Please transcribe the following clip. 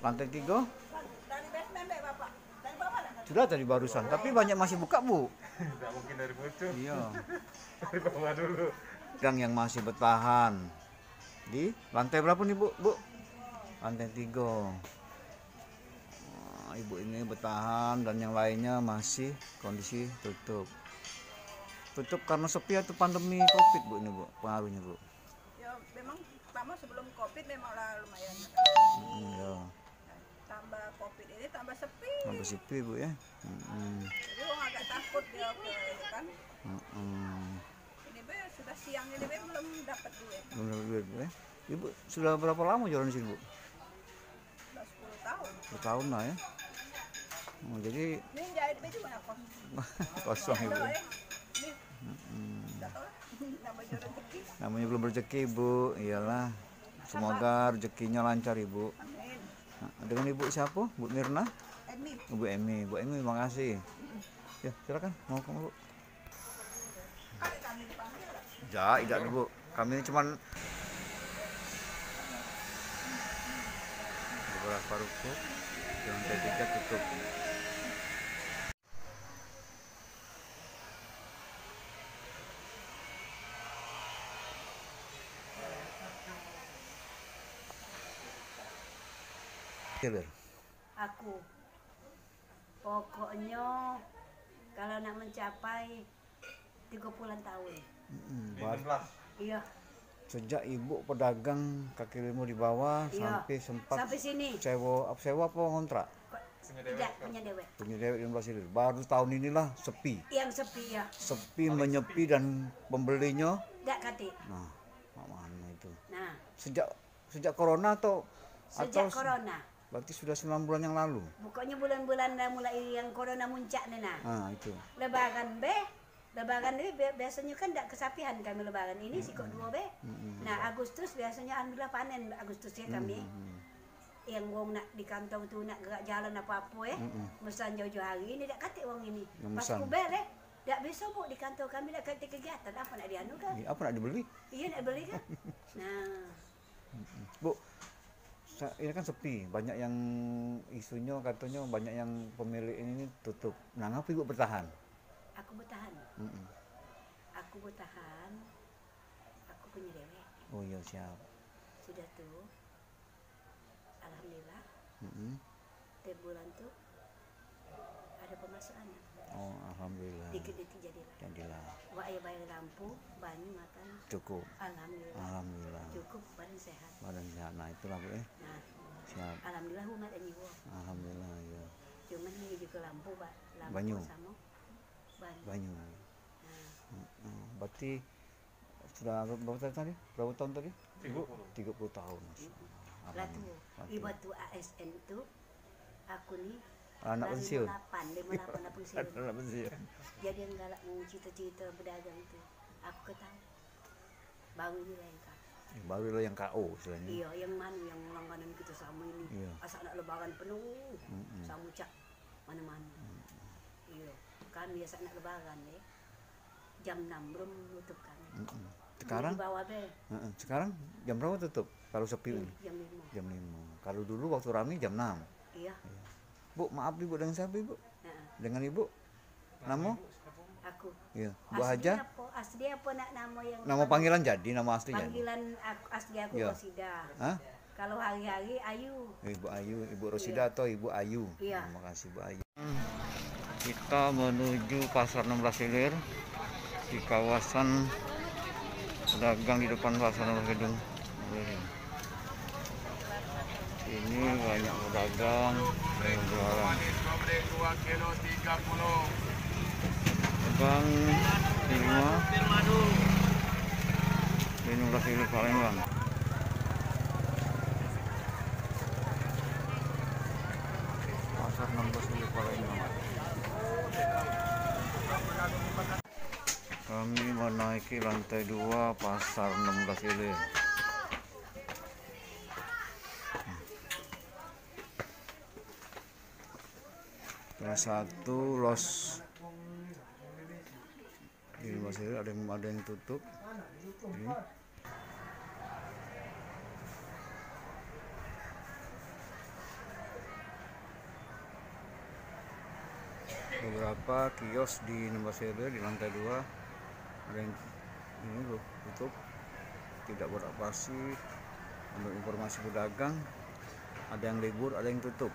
Lantai 3 Dari basement deh Bapak. Dari bawah nggak? sudah tadi barusan, tapi banyak masih buka, Bu. Nggak mungkin dari bocor. Iya. Dari bawah dulu. Gang yang masih bertahan di lantai berapa nih, Bu? Bu? Lantai 3. Ibu ini bertahan dan yang lainnya masih kondisi tutup. Tutup karena sepi atau pandemi Covid, Bu, ini, Bu? Pengaruhnya, Bu. Ya memang pertama sebelum Covid memanglah lumayan. Ya. Tambah Covid ini tambah sepi. Tambah sepi, Bu, ya. Jadi orang agak takut dia ke ini kan. Mm-mm. Ini be sudah siang ini be belum dapat duit. Belum dapat duit, Bu, ya. Ibu sudah berapa lama jualan di sini, Bu? Sudah 10 tahun. 10 tahun lah, ya. Oh, jadi Ini jahit baju mana kok? kosong, Ibu. Ini enggak tahu lah. Namanya rezeki. Namanya belum rezeki, Bu. Iyalah. Semoga rezekinya lancar, Ibu. Amin. Nah, dengan Ibu siapa? Bu Mirna? Emi. Bu Emi. Bu Emi, terima kasih. Ya, silakan. Mau ke Bu. Kali kami dipanggil lah. Ya, tidak dulu, Bu. Kami ini cuman beberapa ruko. Yang lantai 3 tutup. Kilir. Aku pokoknya kalau nak mencapai 30 tahun. Iya, Sejak Ibu pedagang kaki lima di bawah iya. sampai sempat Sampai sini. sewa apa ngontrak? Tidak punya dewek. Punya dewek 15 hilir. Baru tahun inilah sepi. Yang sepi ya. Sepi menyepi dan pembelinya. Tidak kati. Nah, mana itu? Nah, Sejak corona atau sejak corona. berarti sudah 9 bulan yang lalu. Pokoknya bulan-bulan dah mulai yang corona muncak nih nah. Nah, itu. Lebaran ini biasanya kan tidak kesapian kami lebaran ini sih kok 2 be. Nah, Agustus biasanya alhamdulillah panen Agustus ya kami. Yang wong nak di kantong tu nak gerak jalan apa-apa mesan jauh-jauh hari ini tak kata wong ini. Yang Pas mesan. kuber tak bisa bu di kantong kami nak kata kegiatan apa nak dianu kan? Apa nak dibeli? Iya nak beli kan? Nah, Bu, ini kan sepi, banyak yang isunya katanya banyak yang pemilik ini tutup. Nah, ngapa Ibu bertahan? aku bertahan. Aku bertahan. Aku punya dewek. Oh iya, siap. Sudah tuh. Alhamdulillah. Tiap bulan tuh ada pemasukan. Oh, alhamdulillah. Dikit-dikit jadilah. Jadilah. Wah, ayah bayar lampu, banyu makan. Cukup. Alhamdulillah. Alhamdulillah. Cukup badan sehat. Badan sehat. Nah, itulah, Bu, ya. Nah, Siap. alhamdulillah umat ini wo. Alhamdulillah, ya. Cuman ini juga lampu, Pak. Lampu Banyu. sama banyu. Banyu. Nah, Berarti sudah berapa tahun tadi? Berapa tahun tadi? 30 tahun. lah tuh, ibu tuh ASN itu aku nih Anak pensiun. 58 anak pensiun. Anak pensiun. Jadi yang galak mau cita-cita berdagang itu, aku ketahui. Baru ini lah yang kak. Baru lo yang KO istilahnya. Iya, yang mana yang langganan kita sama ini. Iya. Asal nak lebaran penuh, sama cak mana-mana. Iya, kan biasa nak lebaran ya. Jam 6 belum tutup kan. Sekarang? Di bawah be. Sekarang jam berapa tutup? Kalau sepi ini? Jam 5. Jam 5. Kalau dulu waktu rame jam 6. Iya. Bu, maaf Ibu, dengan siapa Ibu? Nah, Dengan Ibu? Nama? aku. Iya. Bu Haja? Asli apa nak nama yang Nama panggilan jadi, nama asli jadi. panggilan aku, asli aku Iya. Rosida. Hah? Kalau hari-hari Ayu. Ibu Ayu, Ibu Rosida atau Ibu Ayu? Iya. Terima kasih Bu Ayu. Kita menuju Pasar 16 Hilir di kawasan pedagang di depan Pasar 16 Gedung. Ini banyak pedagang yang jualan. Pedagang lima di 16 Hilir Palembang. Pasar 16 Hilir Palembang. Kami menaiki lantai 2 Pasar 16 Hilir. Kelas 1 los di 16 Hilir ada yang tutup. Ini. beberapa kios di Nembasele di lantai 2 ada yang ini loh tutup, tidak beroperasi. Menurut informasi pedagang ada yang libur, ada yang tutup.